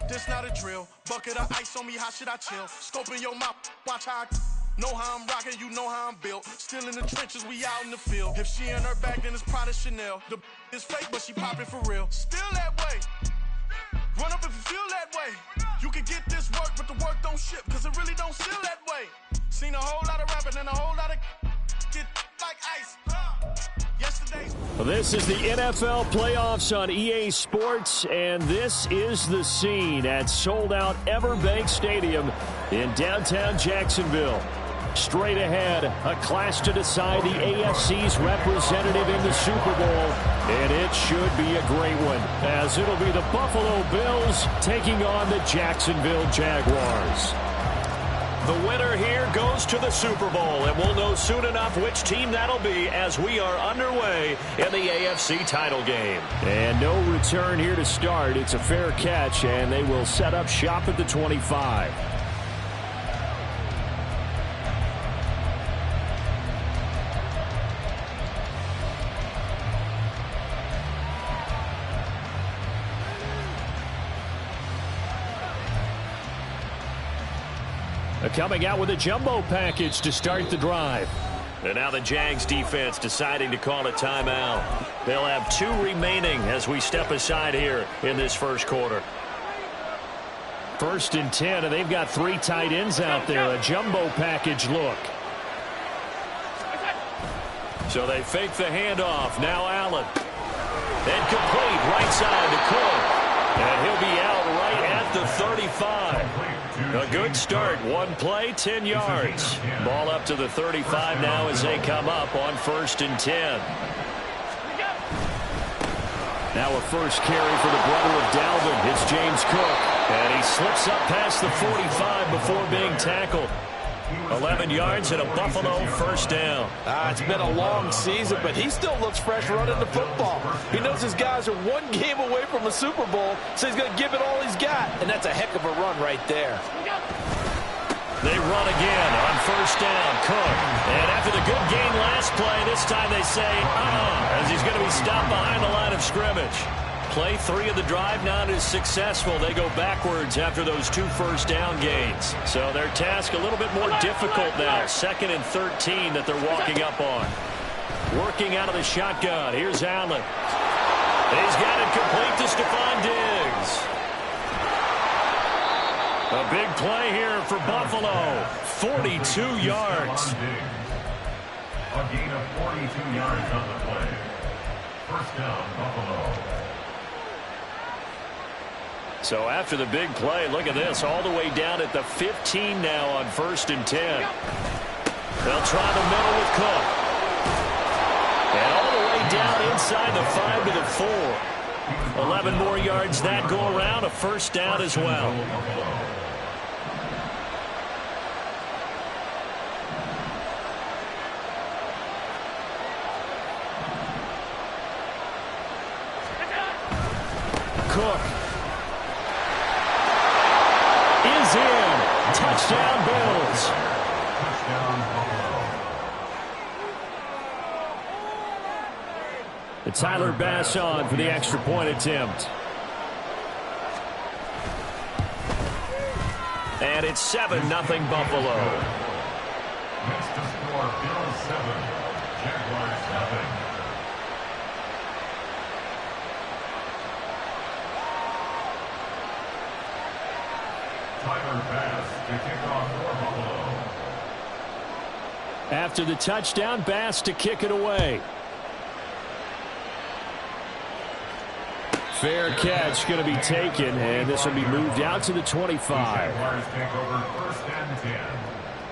This not a drill. Bucket of ice on me, how should I chill? Scoping your mouth, watch how I know how I'm rocking, you know how I'm built. Still in the trenches, we out in the field. If she in her bag, then it's Prada Chanel. The is fake, but she popping for real. Still that way. Run up if you feel that way. You can get this work, but the work don't ship, cause it really don't feel that way. Seen a whole lot of rapping and a whole lot of get like ice. Yesterday's. This is the NFL playoffs on EA Sports, and this is the scene at sold-out Everbank Stadium in downtown Jacksonville. Straight ahead, a clash to decide the AFC's representative in the Super Bowl, and it should be a great one, as it'll be the Buffalo Bills taking on the Jacksonville Jaguars. The winner here goes to the Super Bowl, and we'll know soon enough which team that'll be as we are underway in the AFC title game. And no return here to start. It's a fair catch, and they will set up shop at the 25. Coming out with a jumbo package to start the drive. And now the Jags defense deciding to call a timeout. They'll have 2 remaining as we step aside here in this first quarter. 1st and 10, and they've got 3 tight ends out there. A jumbo package look. So they fake the handoff. Now Allen. And complete right side to Cook. And he'll be out right at the 35. A good start. 1 play, 10 yards. Ball up to the 35 now as they come up on 1st and 10. Now a first carry for the brother of Dalvin. It's James Cook. And he slips up past the 45 before being tackled. 11 yards and a Buffalo first down. It's been a long season, but he still looks fresh running the football. He knows his guys are 1 game away from a Super Bowl, so he's going to give it all he's got. And that's a heck of a run right there. They run again on first down. Cook. And after the good gain last play, this time they say, as he's going to be stopped behind the line of scrimmage. Play 3 of the drive not as successful. They go backwards after those 2 first down gains. So their task a little bit more difficult now. 2nd and 13 that they're walking up on. Working out of the shotgun. Here's Allen. He's got it complete to Stephon Diggs. A big play here for Buffalo. 42 yards. A gain of 42 yards on the play. First down, Buffalo. So after the big play, look at this, all the way down at the 15 now on 1st and 10. They'll try the middle with Cook. And all the way down inside the 5 to the 4. 11 more yards that go around, a first down as well. Cook. Is in. Touchdown Bills. And Tyler Bass on for the extra point attempt. And it's 7-0 Buffalo. Next to score, Bills 7, Jaguars 0. Tyler Bass to kick off for Buffalo. After the touchdown, Bass to kick it away. Fair catch going to be taken, and this will be moved out to the 25. Jaguars take over 1st and 10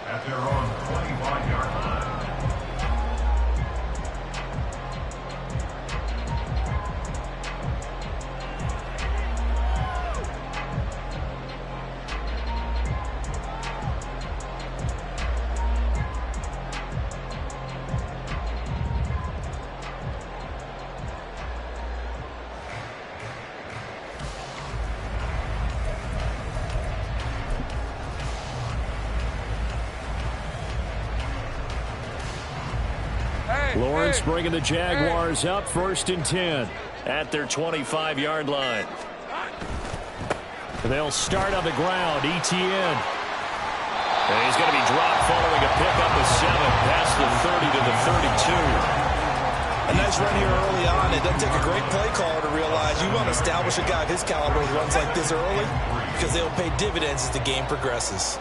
at their own 25-yard line. Lawrence bringing the Jaguars up 1st and 10 at their 25-yard line. They'll start on the ground. Etienne. And he's going to be dropped following a pickup of 7 past the 30 to the 32. A nice run here early on. It doesn't take a great play caller to realize you want to establish a guy of his caliber with runs like this early because they'll pay dividends as the game progresses.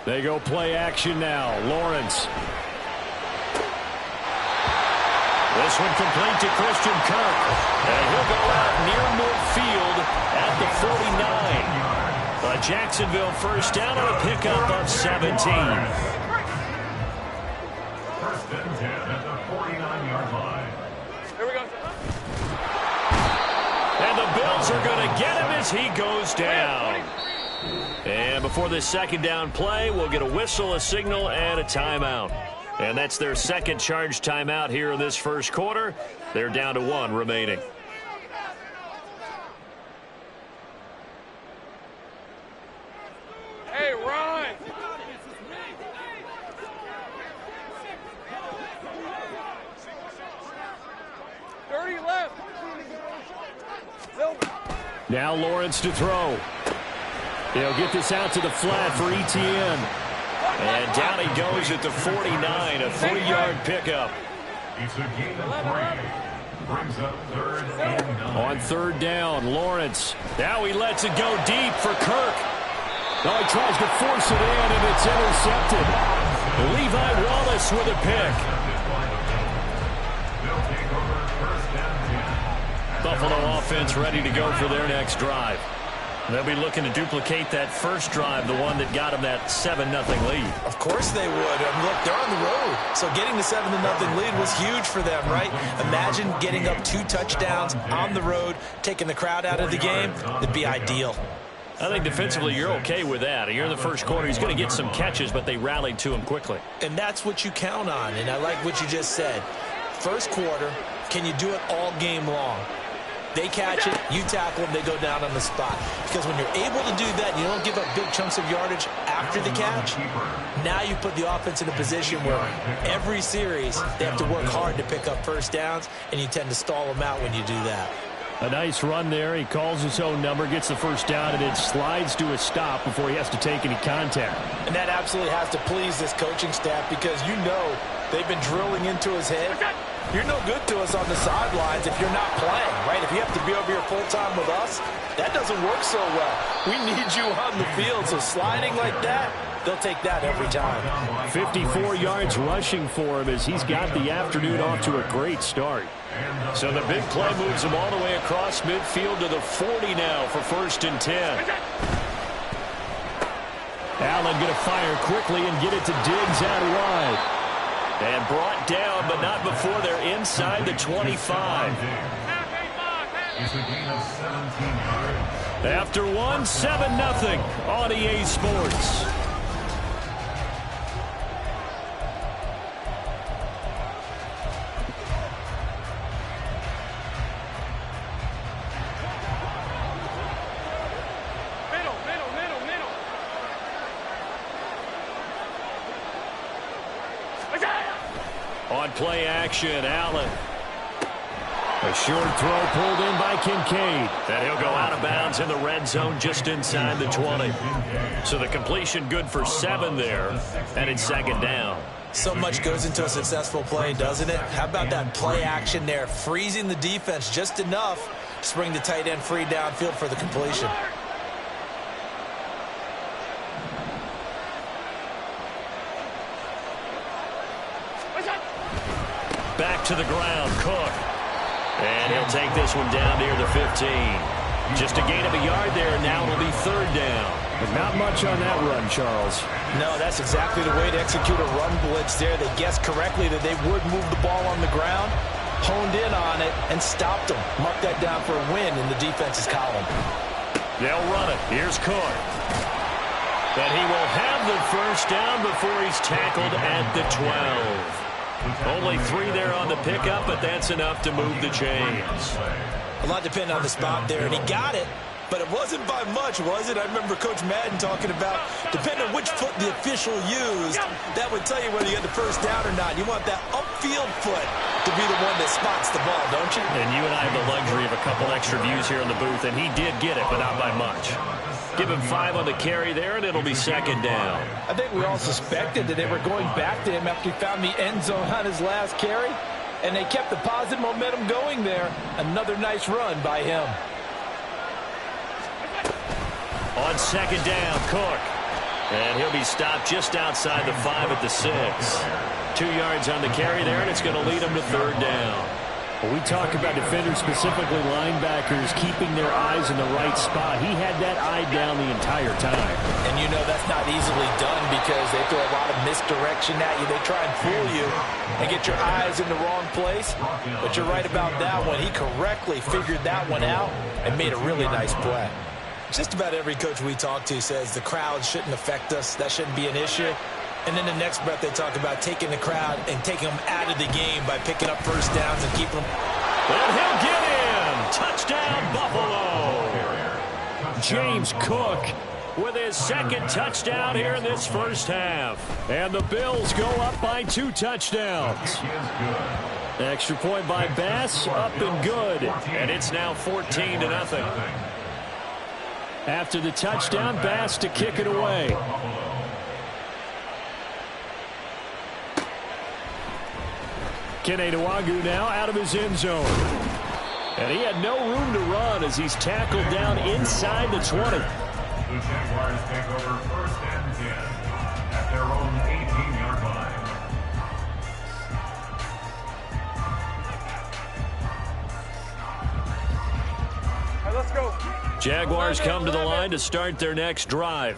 They go play action now. Lawrence. This one complete to Christian Kirk. And he'll go out near midfield at the 49. A Jacksonville first down on a pickup of 17. First and 10 at the 49-yard line. Here we go. And the Bills are going to get him as he goes down. And before this second down play, we'll get a whistle, a signal, and a timeout. And that's their second charge timeout here in this first quarter. They're down to 1 remaining. Hey, run! Left. Now Lawrence to throw. He'll get this out to the flat for Etienne. And down he goes at the 49, a 3-yard pickup. It's a gain of 3. Brings up 3rd and 9. On 3rd down, Lawrence. Now he lets it go deep for Kirk. Now he tries to force it in, and it's intercepted. Levi Wallace with a pick. They'll take over 1st and 10. Buffalo offense ready to go for their next drive. They'll be looking to duplicate that first drive, the one that got them that 7-0 lead. Of course they would. Look, they're on the road. So getting the 7-0 lead was huge for them, right? Imagine getting up 2 touchdowns on the road, taking the crowd out of the game. That'd be ideal. I think defensively you're okay with that. Here in the first quarter, he's going to get some catches, but they rallied to him quickly. And that's what you count on, and I like what you just said. First quarter, can you do it all game long? They catch it, you tackle them, they go down on the spot. Because when you're able to do that, you don't give up big chunks of yardage after the catch. Now you put the offense in a position where every series they have to work hard to pick up first downs, and you tend to stall them out when you do that. A nice run there. He calls his own number, gets the first down, and then slides to a stop before he has to take any contact. And that absolutely has to please this coaching staff because you know they've been drilling into his head. You're no good to us on the sidelines if you're not playing, right? If you have to be over here full-time with us, that doesn't work so well. We need you on the field, so sliding like that, they'll take that every time. 54 yards rushing for him as he's got the afternoon off to a great start. So the big play moves him all the way across midfield to the 40 now for 1st and 10. Allen going to fire quickly and get it to Diggs out wide. And brought down, but not before they're inside the 25. It's a gain of 17 yards. After 1, 7-0 on EA Sports. On play action, Allen. A short throw pulled in by Kincaid. And he'll go out of bounds in the red zone just inside the 20. So the completion good for 7 there. And it's 2nd down. So much goes into a successful play, doesn't it? How about that play action there? Freezing the defense just enough to bring the tight end free downfield for the completion. Back to the ground, Cook. And he'll take this one down near the 15. Just a gain of a yard there, now it'll be 3rd down. But not much on that run, Charles. No, that's exactly the way to execute a run blitz there. They guessed correctly that they would move the ball on the ground, honed in on it, and stopped them. Mark that down for a win in the defense's column. They'll run it. Here's Cook. But he will have the first down before he's tackled at the 12. Only 3 there on the pickup, but that's enough to move the chains. A lot depending on the spot there, and he got it, but it wasn't by much, was it? I remember Coach Madden talking about, depending on which foot the official used, that would tell you whether you had the first down or not. You want that upfield foot to be the one that spots the ball, don't you? And you and I have the luxury of a couple extra views here in the booth, and he did get it, but not by much. Give him 5 on the carry there, and it'll be second down. I think we all suspected that they were going back to him after he found the end zone on his last carry, and they kept the positive momentum going there. Another nice run by him. On second down, Cook. And he'll be stopped just outside the 5 at the 6. 2 yards on the carry there, and it's going to lead him to third down. Well, we talk about defenders, specifically linebackers, keeping their eyes in the right spot. He had that eye down the entire time. And you know that's not easily done because they throw a lot of misdirection at you. They try and fool you and get your eyes in the wrong place. But you're right about that one. He correctly figured that one out and made a really nice play. Just about every coach we talk to says the crowd shouldn't affect us. That shouldn't be an issue. And then the next breath they talk about taking the crowd and taking them out of the game by picking up first downs and keeping them. And he'll get in. Touchdown, Buffalo. James Cook with his second touchdown here in this first half. And the Bills go up by 2 touchdowns. Extra point by Bass, up and good. And it's now 14-0. After the touchdown, Bass to kick it away. Keneduagu now out of his end zone. And he had no room to run as he's tackled down inside the 20. The Jaguars take over 1st and 10 at their own 18-yard line. All right, let's go. Jaguars come to the line to start their next drive.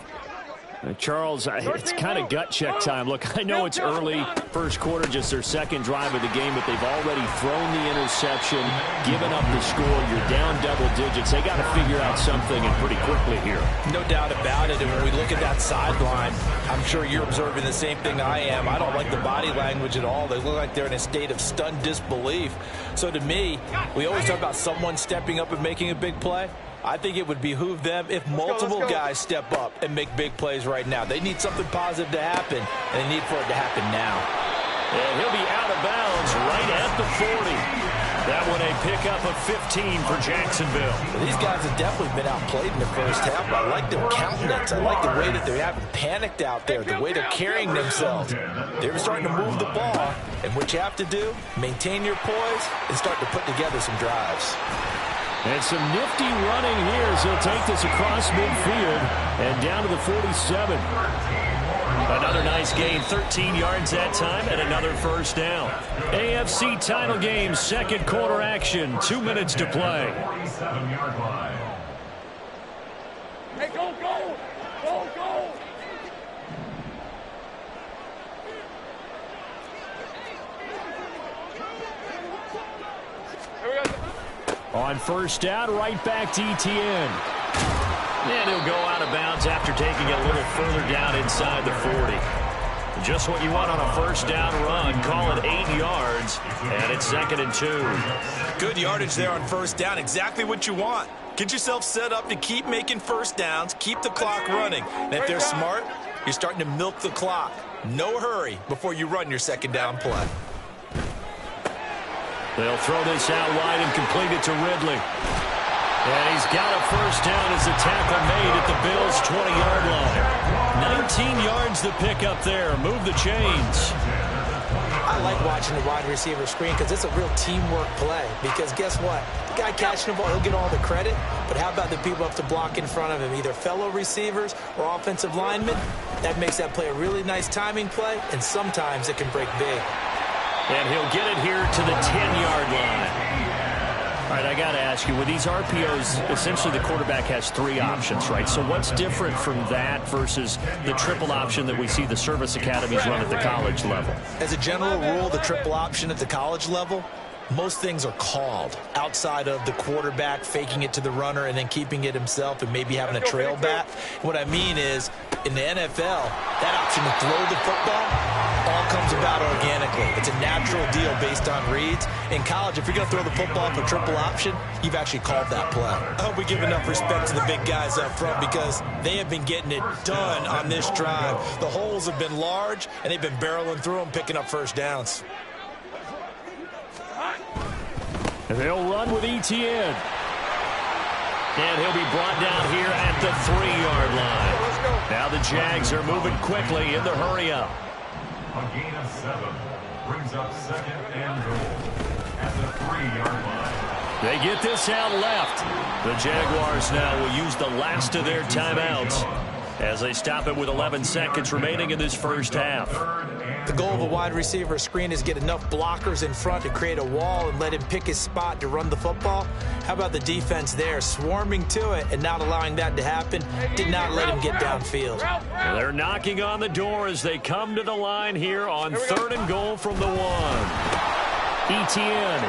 Charles, it's kind of gut check time. Look, I know it's early, first quarter, just their second drive of the game, but they've already thrown the interception, given up the score. You're down double digits. They got to figure out something, and pretty quickly here. No doubt about it. And when we look at that sideline, I'm sure you're observing the same thing I am. I don't like the body language at all. They look like they're in a state of stunned disbelief. So to me, we always talk about someone stepping up and making a big play. I think it would behoove them if multiple guys step up and make big plays right now. They need something positive to happen, and they need for it to happen now. And he'll be out of bounds right at the 40. That one a pickup of 15 for Jacksonville. Well, these guys have definitely been outplayed in the first half. I like their countenance. I like the way that they haven't panicked out there, the way they're carrying themselves. They're starting to move the ball, and what you have to do, maintain your poise and start to put together some drives. And some nifty running here as he'll take this across midfield and down to the 47. Another nice gain, 13 yards that time, and another first down. AFC title game, second quarter action, 2 minutes to play. 47-yard line. Hey, go, go! Go, go! Here we go. On first down, right back to Etienne. And he'll go out of bounds after taking it a little further down inside the 40. Just what you want on a first down run. Call it 8 yards, and it's 2nd and 2. Good yardage there on first down. Exactly what you want. Get yourself set up to keep making first downs, keep the clock running. And if they're smart, you're starting to milk the clock. No hurry before you run your second down play. They'll throw this out wide and complete it to Ridley. And he's got a first down as the tackle made at the Bills' 20-yard line. 19 yards the pick up there. Move the chains. I like watching the wide receiver screen because it's a real teamwork play. Because guess what? The guy catching the ball, he'll get all the credit. But how about the people up to block in front of him, either fellow receivers or offensive linemen? That makes that play a really nice timing play, and sometimes it can break big. And he'll get it here to the 10-yard line. All right, I got to ask you, with these RPOs, essentially the quarterback has 3 options, right? So what's different from that versus the triple option that we see the service academies run at the college level? As a general rule, the triple option at the college level, most things are called outside of the quarterback faking it to the runner and then keeping it himself and maybe having a trail back. What I mean is, in the NFL, that option to throw the football all comes about organically. It's a natural deal based on reads. In college, if you're going to throw the football for triple option, you've actually called that play. I hope we give enough respect to the big guys up front because they have been getting it done on this drive. The holes have been large, and they've been barreling through them, picking up first downs. And they'll run with Etienne. And he'll be brought down here at the 3-yard line. Now the Jags are moving quickly in the hurry-up. A gain of 7 brings up 2nd and goal at the 3-yard line. They get this out left. The Jaguars now will use the last of their timeouts as they stop it with 11 seconds remaining in this first half. The goal of a wide receiver screen is get enough blockers in front to create a wall and let him pick his spot to run the football. How about the defense there, swarming to it and not allowing that to happen? Did not let him get downfield. Well, they're knocking on the door as they come to the line here on 3rd and goal from the 1. Etienne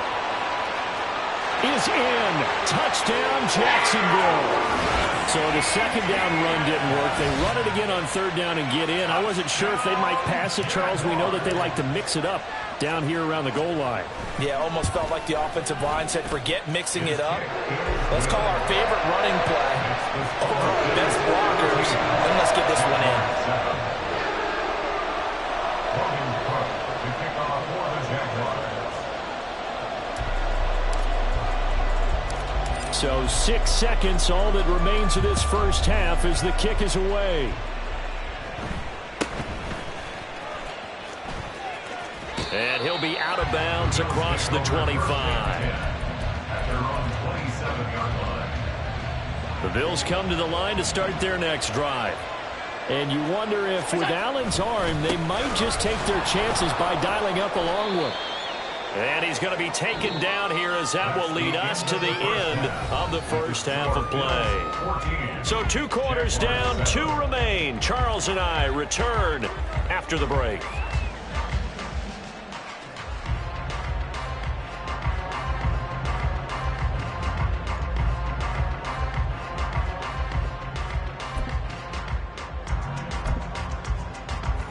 is in. Touchdown, Jacksonville. So the second down run didn't work. They run it again on 3rd down and get in. I wasn't sure if they might pass it, Charles. We know that they like to mix it up down here around the goal line. Yeah, almost felt like the offensive line said, forget mixing it up. Let's call our favorite running play over our best blockers, and let's get this one in. So 6 seconds, all that remains of this first half as the kick is away. And he'll be out of bounds across the 25. At their own 27-yard line. The Bills come to the line to start their next drive. And you wonder if with Allen's arm, they might just take their chances by dialing up a long one. And he's going to be taken down here as that will lead us to the end of the first half of play. So 2 quarters down, 2 remain. Charles and I return after the break.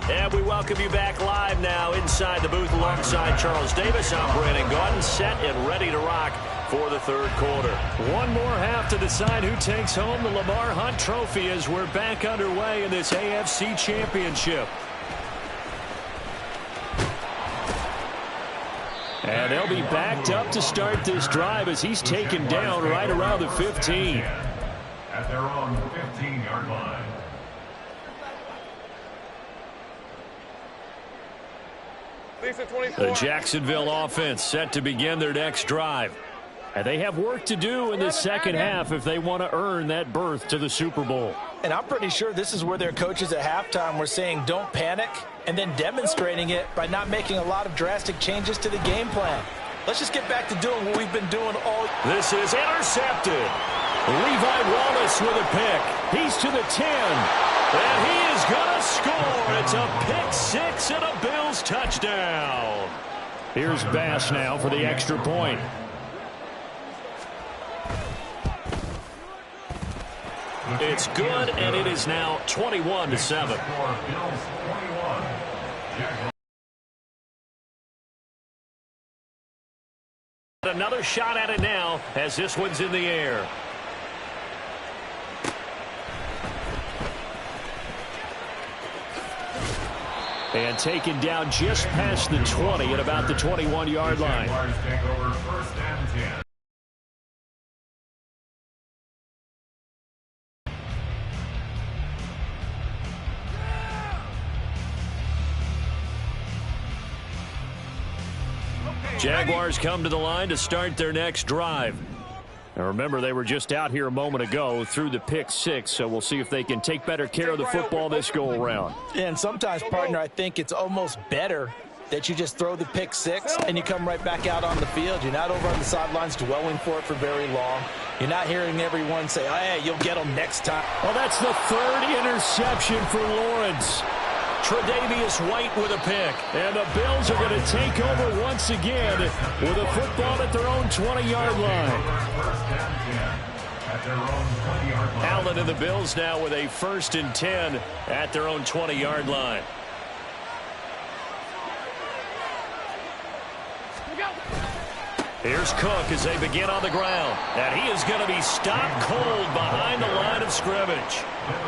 And we welcome you back live now inside the booth alongside Charles Davis. I'm Brandon Gaudin, set and ready to rock for the 3rd quarter. One more half to decide who takes home the Lamar Hunt Trophy as we're back underway in this AFC Championship. And they'll be backed up to start this drive as he's taken down right around the 15. At their own 15-yard line. The Jacksonville offense set to begin their next drive. And they have work to do in the second half if they want to earn that berth to the Super Bowl. And I'm pretty sure this is where their coaches at halftime were saying don't panic and then demonstrating it by not making a lot of drastic changes to the game plan. Let's just get back to doing what we've been doing all. This is intercepted. Levi Wallace with a pick. He's to the 10. And he is going to score. It's a pick 6 and a Bills touchdown. Here's Bass now for the extra point. It's good, and it is now 21-7. Another shot at it now as this one's in the air. And taken down just past the 20 at about the 21-yard line. Jaguars come to the line to start their next drive. Now remember, they were just out here a moment ago through the pick 6, so we'll see if they can take better care of the football this go-around. And sometimes, partner, I think it's almost better that you just throw the pick 6 and you come right back out on the field. You're not over on the sidelines dwelling for it for very long. You're not hearing everyone say, oh, hey, you'll get them next time. Well, that's the 3rd interception for Lawrence. Tre'Davious White with a pick. And the Bills are going to take over once again with a football at their own 20-yard line. Allen and the Bills now with a 1st and 10 at their own 20-yard line. Here's Cook as they begin on the ground. And he is going to be stopped cold behind the line of scrimmage.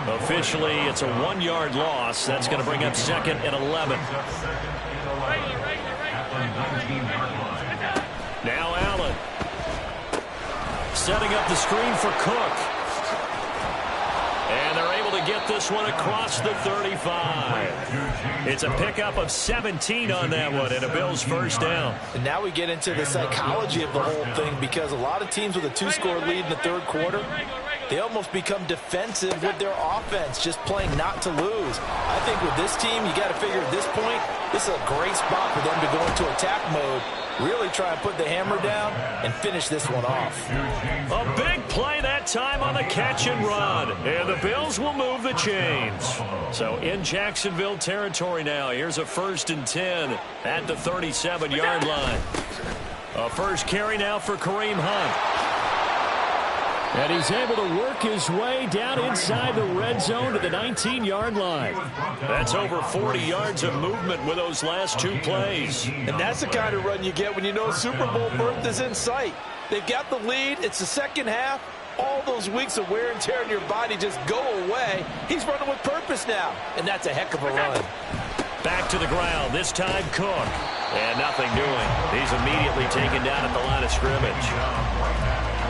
Officially, it's a 1-yard loss. That's going to bring up 2nd and 11. Now Allen. Setting up the screen for Cook. And they're able to get this one across the 35. It's a pickup of 17 on that one and a Bills 1st down. And now we get into the psychology of the whole thing, because a lot of teams with a 2-score lead in the 3rd quarter, they almost become defensive with their offense, just playing not to lose. I think with this team, you got to figure at this point, this is a great spot for them to go into attack mode, really try and put the hammer down and finish this one off. A big play that time on the catch and run. And the Bills will move the chains. So in Jacksonville territory now. Here's a 1st and 10 at the 37-yard line. A first carry now for Kareem Hunt. And he's able to work his way down inside the red zone to the 19-yard line. That's over 40 yards of movement with those last 2 plays. And that's the kind of run you get when you know Super Bowl berth is in sight. They've got the lead. It's the second half. All those weeks of wear and tear in your body just go away. He's running with purpose now, and that's a heck of a run. Back to the ground, this time Cook. And nothing doing. He's immediately taken down at the line of scrimmage.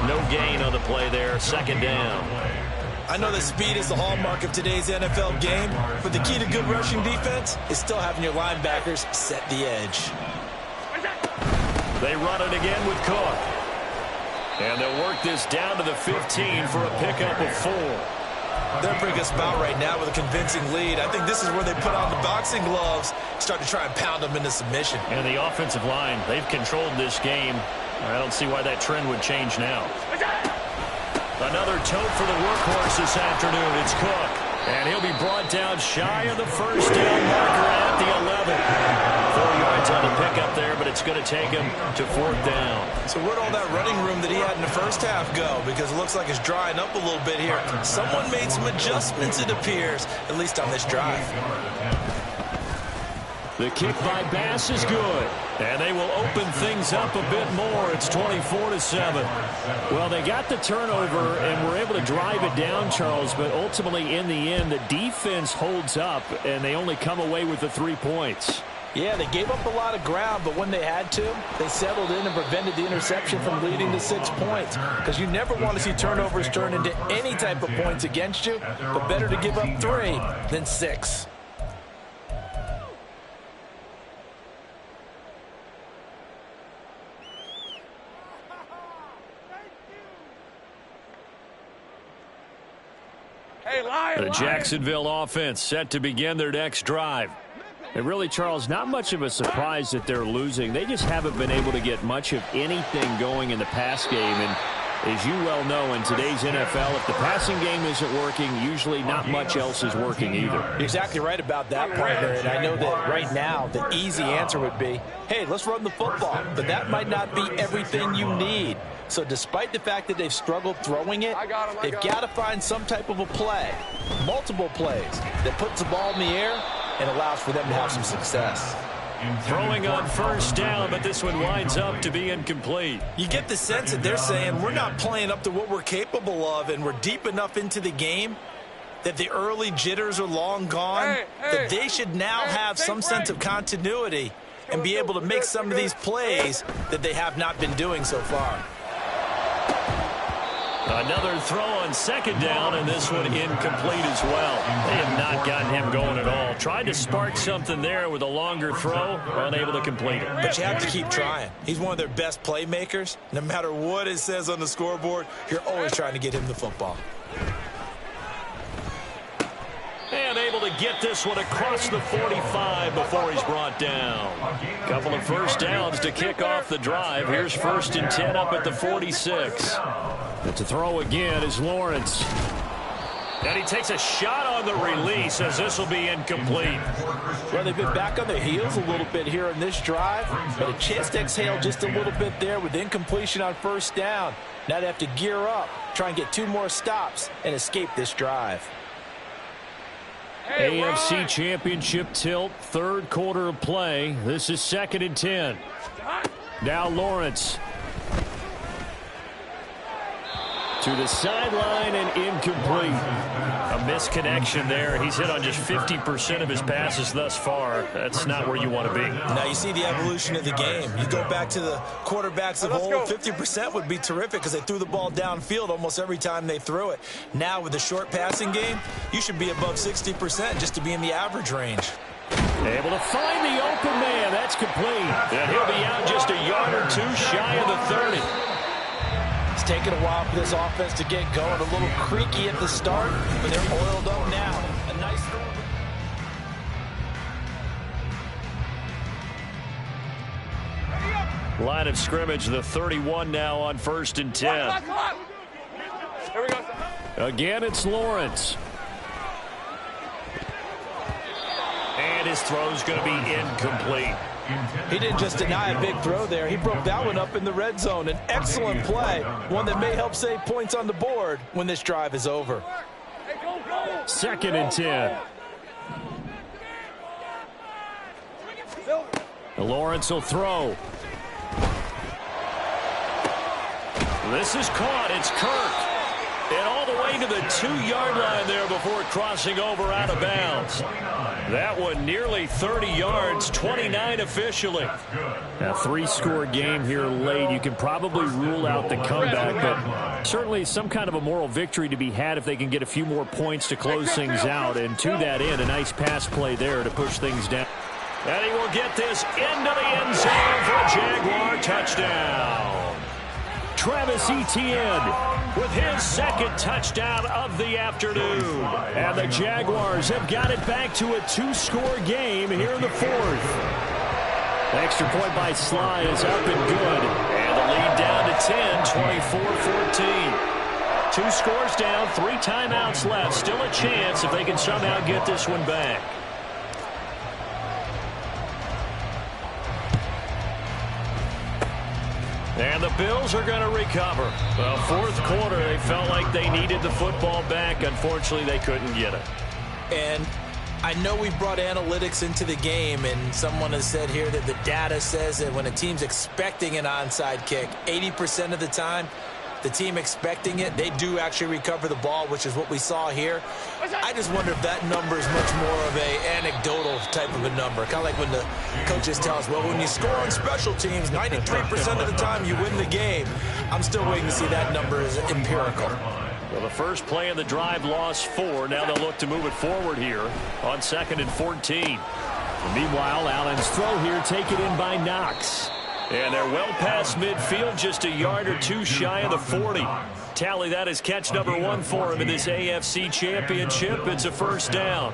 No gain on the play there, 2nd down. I know that speed is the hallmark of today's NFL game, but the key to good rushing defense is still having your linebackers set the edge. They run it again with Cook. And they'll work this down to the 15 for a pickup of 4. They're a pretty good spot right now with a convincing lead. I think this is where they put on the boxing gloves, start to try and pound them into submission. And the offensive line, they've controlled this game. I don't see why that trend would change now. Another tote for the workhorse this afternoon. It's Cook. And he'll be brought down shy of the 1st down marker at the 11. 4 yards on the pickup there, but it's going to take him to 4th down. So where'd all that running room that he had in the 1st half go? Because it looks like it's drying up a little bit here. Someone made some adjustments, it appears, at least on this drive. The kick by Bass is good. And they will open things up a bit more. It's 24-7. Well, they got the turnover and were able to drive it down, Charles, but ultimately in the end, the defense holds up, and they only come away with the 3 points. Yeah, they gave up a lot of ground, but when they had to, they settled in and prevented the interception from leading to 6 points. Because you never want to see turnovers turn into any type of points against you, but better to give up 3 than 6. The Jacksonville offense set to begin their next drive. And really, Charles, not much of a surprise that they're losing. They just haven't been able to get much of anything going in the pass game. And as you well know, in today's NFL, if the passing game isn't working, usually not much else is working either. You're exactly right about that, partner. And I know that right now the easy answer would be, hey, let's run the football. But that might not be everything you need. So despite the fact that they've struggled throwing it, they've got to find some type of a play, multiple plays, that puts the ball in the air and allows for them to have some success. Throwing on 1st down, but this one winds up to be incomplete. You get the sense that they're saying we're not playing up to what we're capable of, and we're deep enough into the game that the early jitters are long gone, that they should now have some sense of continuity and be able to make some of these plays that they have not been doing so far. Another throw on 2nd down, and this one incomplete as well. They have not gotten him going at all. Tried to spark something there with a longer throw, unable to complete it. But you have to keep trying. He's one of their best playmakers. No matter what it says on the scoreboard, you're always trying to get him the football. And able to get this one across the 45 before he's brought down. Couple of 1st downs to kick off the drive. Here's 1st and 10 up at the 46. And to throw again is Lawrence. And he takes a shot on the release as this will be incomplete. Well, they've been back on their heels a little bit here in this drive, but a chance to exhale just a little bit there with incompletion on first down. Now they have to gear up, try and get 2 more stops, and escape this drive. AFC Championship tilt, third quarter of play. This is 2nd and 10. Now Lawrence. To the sideline and incomplete. A misconnection there. He's hit on just 50% of his passes thus far. That's not where you want to be. Now you see the evolution of the game. You go back to the quarterbacks of old, 50% would be terrific because they threw the ball downfield almost every time they threw it. Now with the short passing game, you should be above 60% just to be in the average range. Able to find the open man. That's complete. And he'll be out just a yard or 2 shy of the 30. It's taken a while for this offense to get going. A little creaky at the start, but they're oiled up now. A nice throw. Line of scrimmage, the 31 now on 1st and 10. Here we go. Again, it's Lawrence. And his throw's going to be incomplete. He didn't just deny a big throw there. He broke that one up in the red zone. An excellent play, one that may help save points on the board when this drive is over. 2nd and 10. Lawrence will throw. This is caught. It's Kirk. And all the way to the 2-yard line there before crossing over out of bounds. That one nearly 30 yards, 29 officially. A 3-score game here late. You can probably rule out the comeback, but certainly some kind of a moral victory to be had if they can get a few more points to close things out. And to that end, a nice pass play there to push things down. And he will get this into the end zone for a Jaguar touchdown. Travis Etienne with his 2nd touchdown of the afternoon. And the Jaguars have got it back to a 2-score game here in the 4th. The extra point by Sly is up and good. And the lead down to 10, 24-14. 2 scores down, 3 timeouts left. Still a chance if they can somehow get this one back. And the Bills are going to recover. Well, 4th quarter, they felt like they needed the football back. Unfortunately, they couldn't get it. And I know we've brought analytics into the game, and someone has said here that the data says that when a team's expecting an onside kick, 80% of the time, the team expecting it, they do actually recover the ball, which is what we saw here. I just wonder if that number is much more of a anecdotal type of a number. Kind of like when the coaches tell us, well, when you score on special teams, 93% of the time you win the game. I'm still waiting to see that number as empirical. Well, the first play of the drive lost 4. Now they'll look to move it forward here on 2nd and 14. And meanwhile, Allen's throw here taken in by Knox. And they're well past midfield, just a yard or 2 shy of the 40. Tally that as catch number 1 for him in this AFC Championship. It's a 1st down.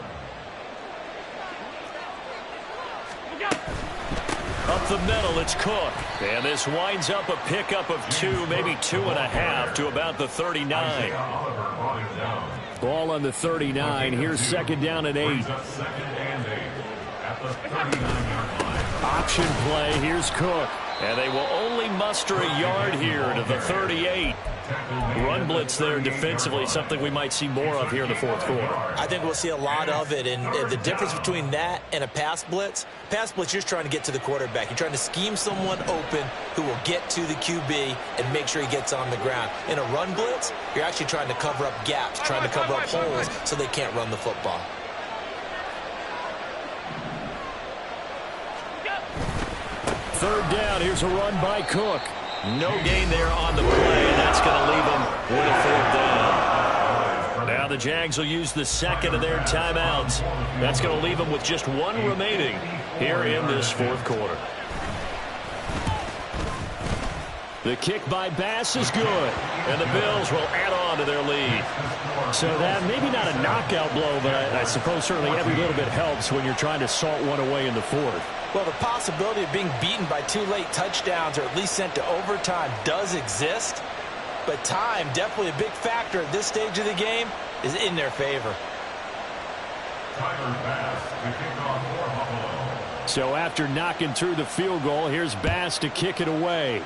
Up the middle, it's Cook. And this winds up a pickup of 2, maybe 2.5 to about the 39. Ball on the 39. Here's 2nd down and 8. Option play. Here's Cook. And they will only muster a yard here to the 38. Run blitz there defensively, something we might see more of here in the 4th quarter. I think we'll see a lot of it, and the difference between that and a pass blitz, you're just trying to get to the quarterback. You're trying to scheme someone open who will get to the QB and make sure he gets on the ground. In a run blitz, you're actually trying to cover up gaps, trying to cover up holes so they can't run the football. Third down. Here's a run by Cook. No gain there on the play, and that's going to leave them with a 4th down. Now the Jags will use the 2nd of their timeouts. That's going to leave them with just 1 remaining here in this 4th quarter. The kick by Bass is good, and the Bills will add on to their lead. So that maybe not a knockout blow, but I suppose certainly every little bit helps when you're trying to salt one away in the 4th. Well, the possibility of being beaten by 2 late touchdowns or at least sent to overtime does exist, but time, definitely a big factor at this stage of the game, is in their favor. So after knocking through the field goal, here's Bass to kick it away.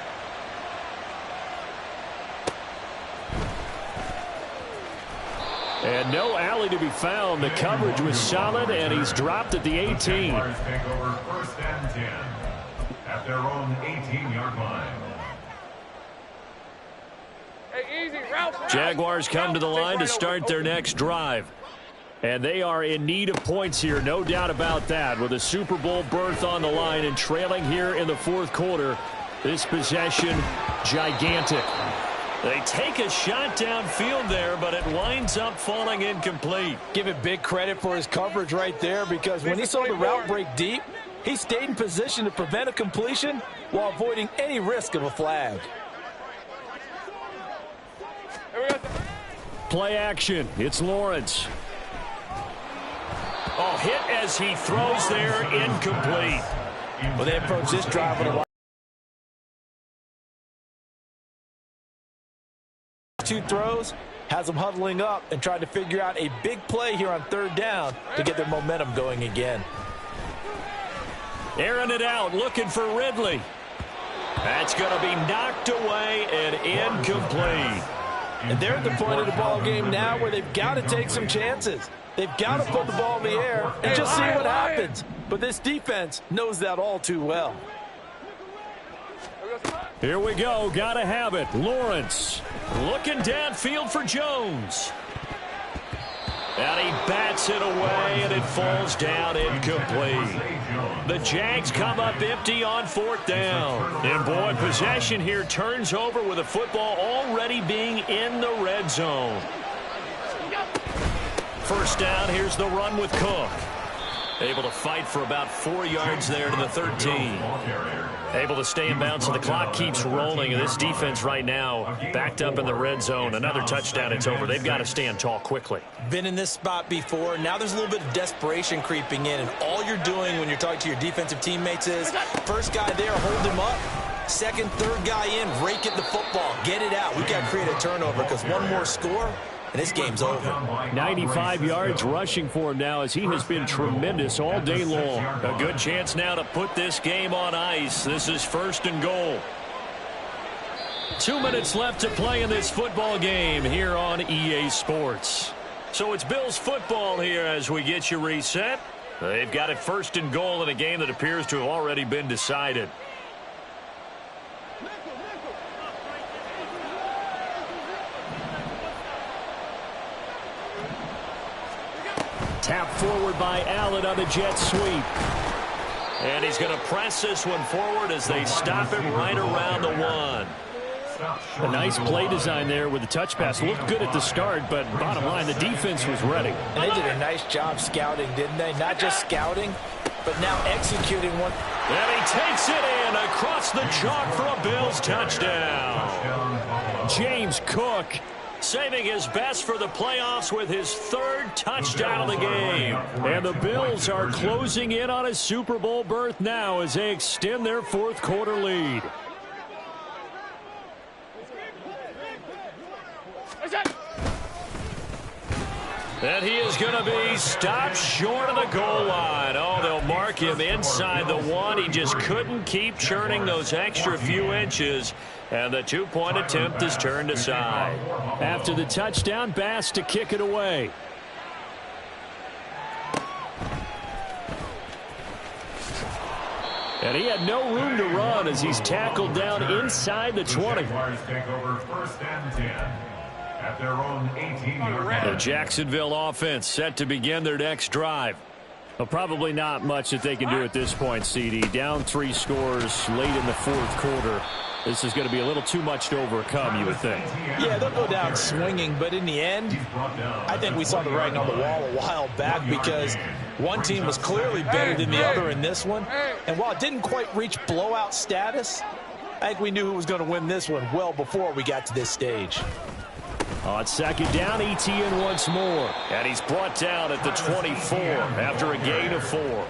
And no alley to be found. The coverage was solid, and he's dropped at the 18. Take over 1st and 10 at their own 18-yard line. Hey, easy, Ralph. Jaguars come to the line to start their next drive. And they are in need of points here, no doubt about that. With a Super Bowl berth on the line and trailing here in the 4th quarter, this possession gigantic. They take a shot downfield there, but it winds up falling incomplete. Give it big credit for his coverage right there, because when he saw the route break deep, he stayed in position to prevent a completion while avoiding any risk of a flag. Play action. It's Lawrence. Oh, hit as he throws there, incomplete. Well, they approach this drive with a 2 throws, has them huddling up and trying to figure out a big play here on 3rd down to get their momentum going again. Airing it out, looking for Ridley. That's going to be knocked away and incomplete. And they're at the point of the ball game now where they've got to take some chances. They've got to put the ball in the air and just see what happens. But this defense knows that all too well. Here we go. Got to have it. Lawrence looking downfield for Jones. And he bats it away, and it falls down incomplete. The Jags come up empty on 4th down. And, boy, possession here turns over with the football already being in the red zone. 1st down, here's the run with Cook. Able to fight for about 4 yards there to the 13. Able to stay in bounds, so the clock keeps rolling. And this defense right now backed up in the red zone. Another touchdown, it's over. They've got to stand tall quickly. Been in this spot before. Now there's a little bit of desperation creeping in. And all you're doing when you're talking to your defensive teammates is, first guy there, hold him up. 2nd, 3rd guy in, rake at the football. Get it out. We've got to create a turnover, because one more score, and this game's over. 95 yards rushing for him now, as he has been tremendous all day long. A good chance now to put this game on ice. This is 1st and goal. 2 minutes left to play in this football game here on EA Sports. So it's Bills football here as we get you reset. They've got it 1st and goal in a game that appears to have already been decided. Tap forward by Allen on the jet sweep. And he's going to press this one forward as they stop it right around the 1. A nice play design there with the touch pass. Looked good at the start, but bottom line, the defense was ready. And they did a nice job scouting, didn't they? Not just scouting, but now executing one. And he takes it in across the chalk for a Bills touchdown. James Cook saving his best for the playoffs with his 3rd touchdown of the game. And the Bills are closing in on a Super Bowl berth now as they extend their 4th quarter lead. And he is going to be stopped short of the goal line. Oh, they'll mark him inside the 1. He just couldn't keep churning those extra few inches. And the 2-point attempt is turned aside. After the touchdown, Bass to kick it away. And he had no room to run as he's tackled down inside the 20. At their own 18-yard line. The Jacksonville offense set to begin their next drive. Well, probably not much that they can do at this point, CD. Down 3 scores late in the 4th quarter. This is going to be a little too much to overcome, you would think. Yeah, they'll go down swinging, but in the end, I think we saw the writing on the wall a while back, because one team was clearly better than the other in this one. And while it didn't quite reach blowout status, I think we knew who was going to win this one well before we got to this stage. On 2nd down, Etienne once more. And he's brought down at the 24 after a gain of 4.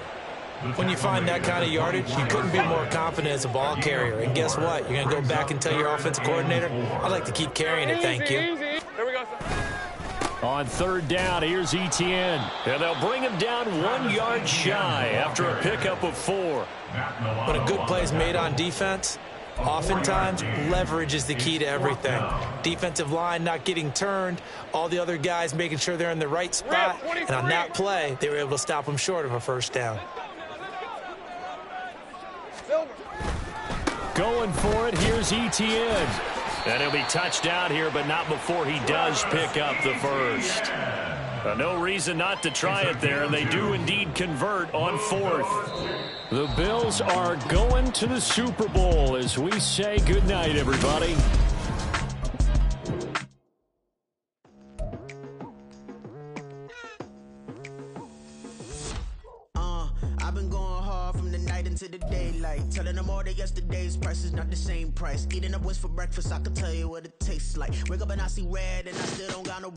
When you find that kind of yardage, you couldn't be more confident as a ball carrier. And guess what? You're going to go back and tell your offensive coordinator, I'd like to keep carrying it, thank you. There we go. On third down, here's Etienne. And they'll bring him down 1 yard shy after a pickup of 4. When a good play is made on defense, oftentimes leverage is the key to everything. Defensive line not getting turned, all the other guys making sure they're in the right spot, and on that play, they were able to stop them short of a first down. Going for it, here's Etienne. And he'll be touched down here, but not before he does pick up the first. No reason not to try it there, and they do indeed convert on 4th. The Bills are going to the Super Bowl as we say goodnight, everybody. I've been going hard from the night into the daylight, telling them all that yesterday's price is not the same price. Eating up what's for breakfast, I can tell you what it tastes like. Wake up and I see red and I still don't got no